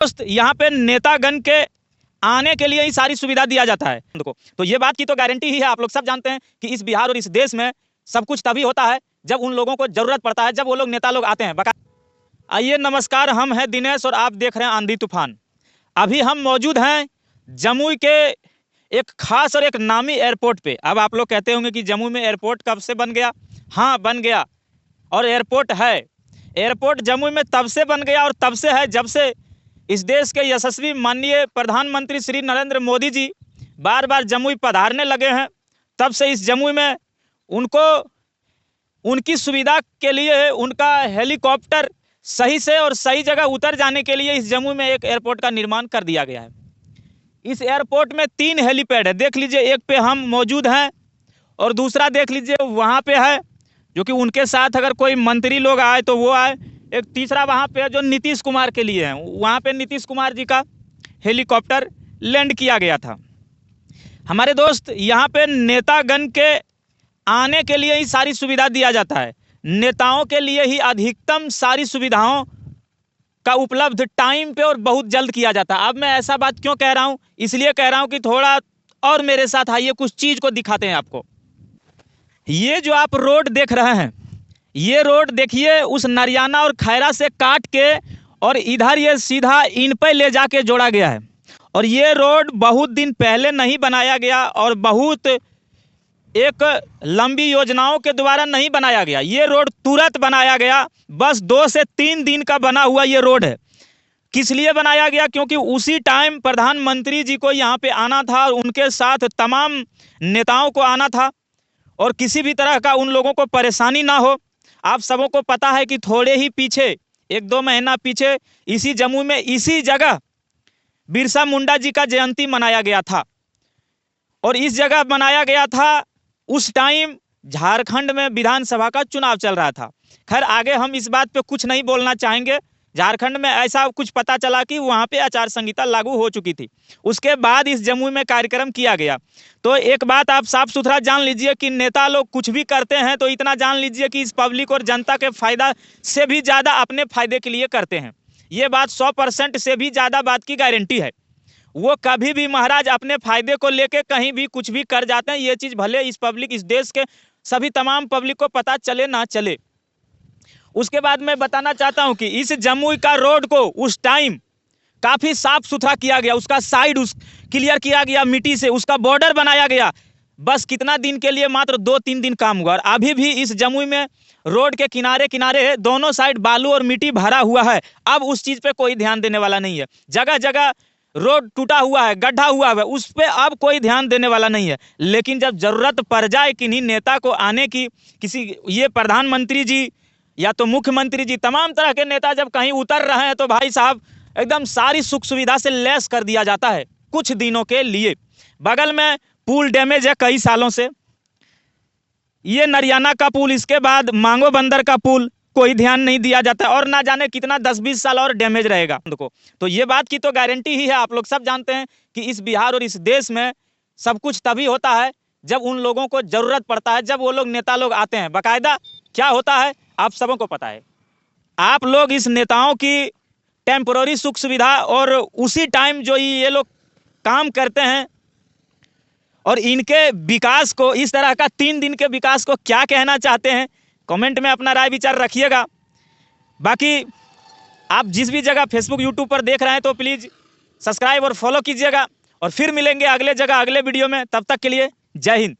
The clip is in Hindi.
दोस्त यहाँ पे नेतागण के आने के लिए ही सारी सुविधा दिया जाता है को। तो ये बात की तो गारंटी ही है, आप लोग सब जानते हैं कि इस बिहार और इस देश में सब कुछ तभी होता है जब उन लोगों को जरूरत पड़ता है, जब वो लोग नेता लोग आते हैं। आइए नमस्कार, हम हैं दिनेश और आप देख रहे हैं आंधी तूफान। अभी हम मौजूद हैं जमुई के एक खास और एक नामी एयरपोर्ट पे। अब आप लोग कहते होंगे कि जमुई में एयरपोर्ट कब से बन गया? हाँ, बन गया और एयरपोर्ट है। एयरपोर्ट जमुई में तब से बन गया और तब से है जब से इस देश के यशस्वी माननीय प्रधानमंत्री श्री नरेंद्र मोदी जी बार बार जमुई पधारने लगे हैं। तब से इस जमुई में उनको उनकी सुविधा के लिए उनका हेलीकॉप्टर सही से और सही जगह उतर जाने के लिए इस जमुई में एक एयरपोर्ट का निर्माण कर दिया गया है। इस एयरपोर्ट में 3 हेलीपैड है, देख लीजिए। एक पे हम मौजूद हैं और दूसरा देख लीजिए वहाँ पे है, जो कि उनके साथ अगर कोई मंत्री लोग आए तो वो आए। एक तीसरा वहाँ पे जो नीतीश कुमार के लिए है, वहाँ पे नीतीश कुमार जी का हेलीकॉप्टर लैंड किया गया था। हमारे दोस्त, यहाँ पे नेतागण के आने के लिए ही सारी सुविधा दिया जाता है। नेताओं के लिए ही अधिकतम सारी सुविधाओं का उपलब्ध टाइम पे और बहुत जल्द किया जाता है। अब मैं ऐसा बात क्यों कह रहा हूँ? इसलिए कह रहा हूँ कि थोड़ा और मेरे साथ आइए, कुछ चीज़ को दिखाते हैं आपको। ये जो आप रोड देख रहे हैं, ये रोड देखिए उस नरियाना और खैरा से काट के और इधर ये सीधा इन पे ले जाके जोड़ा गया है। और ये रोड बहुत दिन पहले नहीं बनाया गया और बहुत एक लंबी योजनाओं के द्वारा नहीं बनाया गया। ये रोड तुरंत बनाया गया, बस 2 से 3 दिन का बना हुआ ये रोड है। किस लिए बनाया गया? क्योंकि उसी टाइम प्रधानमंत्री जी को यहाँ पे आना था, उनके साथ तमाम नेताओं को आना था और किसी भी तरह का उन लोगों को परेशानी ना हो। आप सबों को पता है कि थोड़े ही पीछे 1-2 महीना पीछे इसी जम्मू में इसी जगह बिरसा मुंडा जी का जयंती मनाया गया था और इस जगह मनाया गया था उस टाइम झारखंड में विधानसभा का चुनाव चल रहा था। खैर, आगे हम इस बात पे कुछ नहीं बोलना चाहेंगे। झारखंड में ऐसा कुछ पता चला कि वहाँ पे आचार संहिता लागू हो चुकी थी। उसके बाद इस जमुई में कार्यक्रम किया गया। तो एक बात आप साफ सुथरा जान लीजिए कि नेता लोग कुछ भी करते हैं तो इतना जान लीजिए कि इस पब्लिक और जनता के फायदा से भी ज़्यादा अपने फायदे के लिए करते हैं। ये बात 100% से भी ज़्यादा बात की गारंटी है। वो कभी भी महाराज अपने फायदे को लेके कहीं भी कुछ भी कर जाते हैं। ये चीज़ भले इस पब्लिक, इस देश के सभी तमाम पब्लिक को पता चले ना चले। उसके बाद मैं बताना चाहता हूं कि इस जमुई का रोड को उस टाइम काफ़ी साफ सुथरा किया गया, उसका साइड क्लियर किया गया मिट्टी से, उसका बॉर्डर बनाया गया। बस कितना दिन के लिए? मात्र 2-3 दिन काम हुआ और अभी भी इस जमुई में रोड के किनारे किनारे दोनों साइड बालू और मिट्टी भरा हुआ है। अब उस चीज़ पे कोई ध्यान देने वाला नहीं है। जगह जगह रोड टूटा हुआ है, गड्ढा हुआ है, उस पर अब कोई ध्यान देने वाला नहीं है। लेकिन जब जरूरत पड़ जाए किन्हीं नेता को आने की, किसी ये प्रधानमंत्री जी या तो मुख्यमंत्री जी, तमाम तरह के नेता जब कहीं उतर रहे हैं तो भाई साहब एकदम सारी सुख सुविधा से लैस कर दिया जाता है कुछ दिनों के लिए। बगल में पुल डैमेज है कई सालों से, ये नरियाना का पुल, इसके बाद मांगो बंदर का पुल, कोई ध्यान नहीं दिया जाता और ना जाने कितना 10-20 साल और डैमेज रहेगा को। तो ये बात की तो गारंटी ही है। आप लोग सब जानते हैं कि इस बिहार और इस देश में सब कुछ तभी होता है जब उन लोगों को जरूरत पड़ता है, जब वो लोग नेता लोग आते हैं। बाकायदा क्या होता है आप सबों को पता है। आप लोग इस नेताओं की टेम्पोररी सुख सुविधा और उसी टाइम जो ये लोग काम करते हैं और इनके विकास को, इस तरह का 3 दिन के विकास को क्या कहना चाहते हैं, कमेंट में अपना राय विचार रखिएगा। बाकी आप जिस भी जगह फेसबुक यूट्यूब पर देख रहे हैं तो प्लीज़ सब्सक्राइब और फॉलो कीजिएगा और फिर मिलेंगे अगले जगह अगले वीडियो में। तब तक के लिए जय हिंद।